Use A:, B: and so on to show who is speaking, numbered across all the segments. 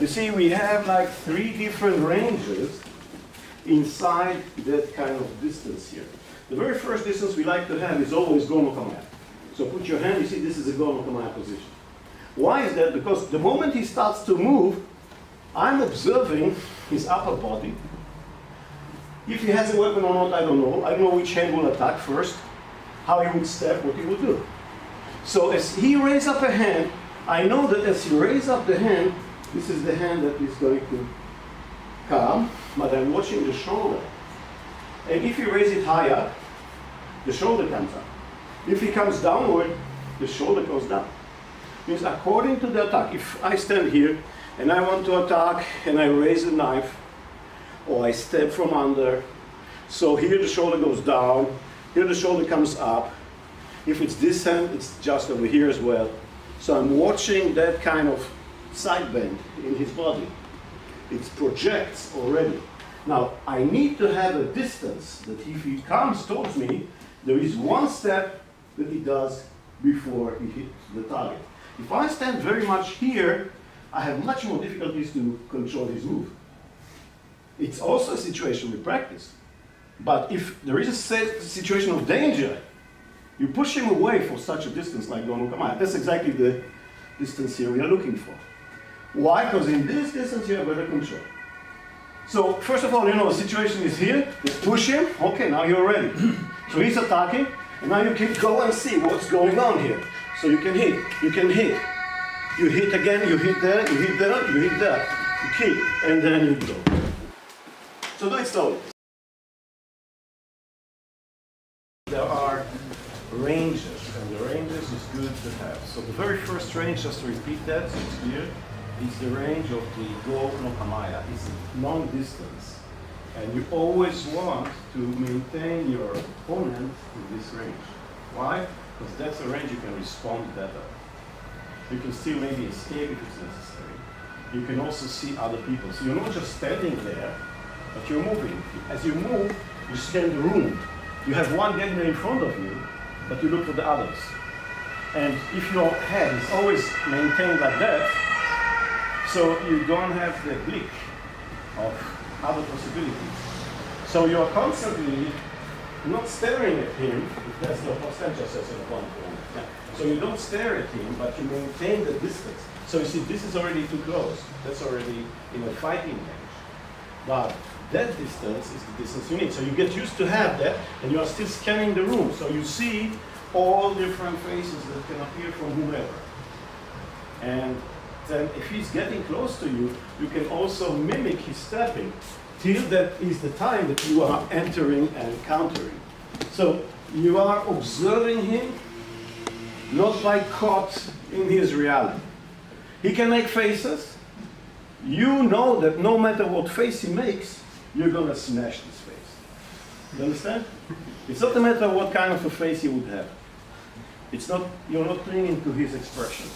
A: You see, we have like 3 different ranges inside that kind of distance here. The very first distance we like to have is always No Kamae. So put your hand, you see this is a No Kamae position. Why is that? Because the moment he starts to move, I'm observing his upper body. If he has a weapon or not, I don't know. I know which hand will attack first, how he would step, what he would do. So as he raises up a hand, I know that as he raises up the hand, this is the hand that is going to come, but I'm watching the shoulder. And if you raise it high up, the shoulder comes up. If he comes downward, the shoulder goes down. Means according to the attack, if I stand here and I want to attack and I raise a knife, or I step from under, so here the shoulder goes down, here the shoulder comes up. If it's this hand, it's just over here as well. So I'm watching that kind of side bend in his body. It projects already. Now, I need to have a distance that if he comes towards me, there is one step that he does before he hits the target. If I stand very much here, I have much more difficulties to control his move. It's also a situation we practice. But if there is a situation of danger, you push him away for such a distance like No Kamae. That's exactly the distance here we are looking for. Why? Because in this distance you have better control. So first of all, you know, the situation is here. Just push him. Okay, now you're ready. So he's attacking, and now you can go and see what's going on here. So you can hit. You can hit. You hit again. You hit there. You hit there. You hit there. You kick, and then you go. So do it slowly. There are ranges, and the ranges is good to have. So the very first range, just to repeat that, so it's clear, is the range of the No Kamae. It's a long distance. And you always want to maintain your opponent in this range. Why? Because that's a range you can respond better. You can still maybe escape if it's necessary. You can also see other people. So you're not just standing there, but you're moving. As you move, you scan the room. You have one Gegner in front of you, but you look for the others. And if your head is always maintained like that, so you don't have the blick of other possibilities. So you are constantly not staring at him, if that's the potential sense of one. So you don't stare at him, but you maintain the distance. So you see, this is already too close. That's already in a fighting range. But that distance is the distance you need. So you get used to have that, and you are still scanning the room. So you see all different faces that can appear from whomever. And then if he's getting close to you, you can also mimic his stepping till that is the time that you are entering and countering. So you are observing him, not by caught in his reality. He can make faces. You know that no matter what face he makes, you're going to smash this face. You understand? It's not a matter of what kind of a face he would have. It's not, you're not clinging to his expression.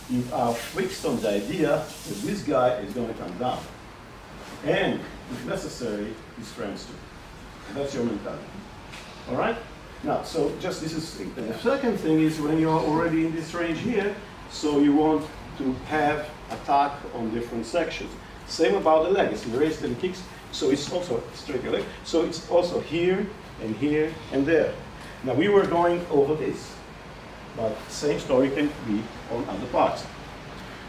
A: You are fixed on the idea that this guy is going to come down. And, if necessary, his friends too. And that's your mentality. All right? Now, so just this is the thing. The second thing is when you're already in this range here, so you want to have attack on different sections. Same about the leg. It's raised and kicks, so it's also straight leg. So it's also here and here and there. Now we were going over this, but same story can be on other parts.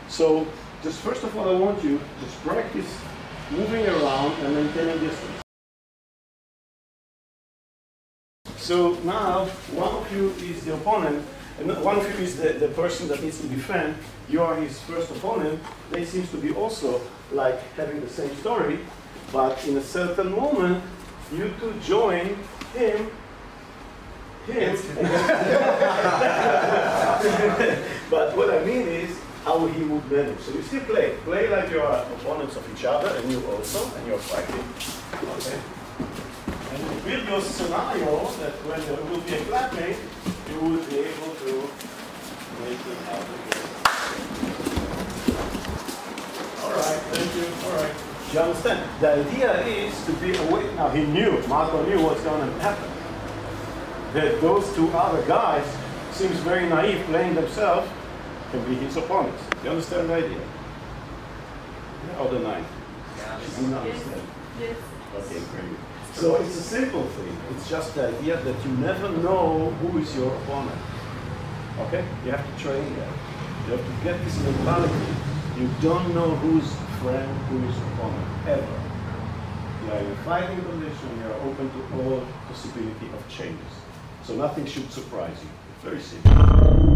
A: So just first of all, I want you to practice moving around and maintaining distance. So now one of you is the opponent, and one of you is the person that needs to defend. You are his first opponent. They seem to be also like having the same story, but in a certain moment, you two join him. But what I mean is how he would manage. So you still play like you are opponents of each other, and you also, and you're fighting. Okay. And you build your scenario that when there will be a clapping, you will be able to make it happen. All right, thank you. All right. You understand? The idea is to be awake. Now he knew, Marco knew what's going to happen. That those two other guys seems very naive, playing themselves, can be his opponents. You understand the idea? or the knife? She didn't understand.
B: Yes.
A: Okay, great. So it's a simple thing. It's just the idea that you never know who is your opponent. Okay? You have to train that. You have to get this mentality. You don't know who's friend, who is opponent, ever. You are in a fighting condition, you are open to all possibility of changes. So nothing should surprise you. It's very simple.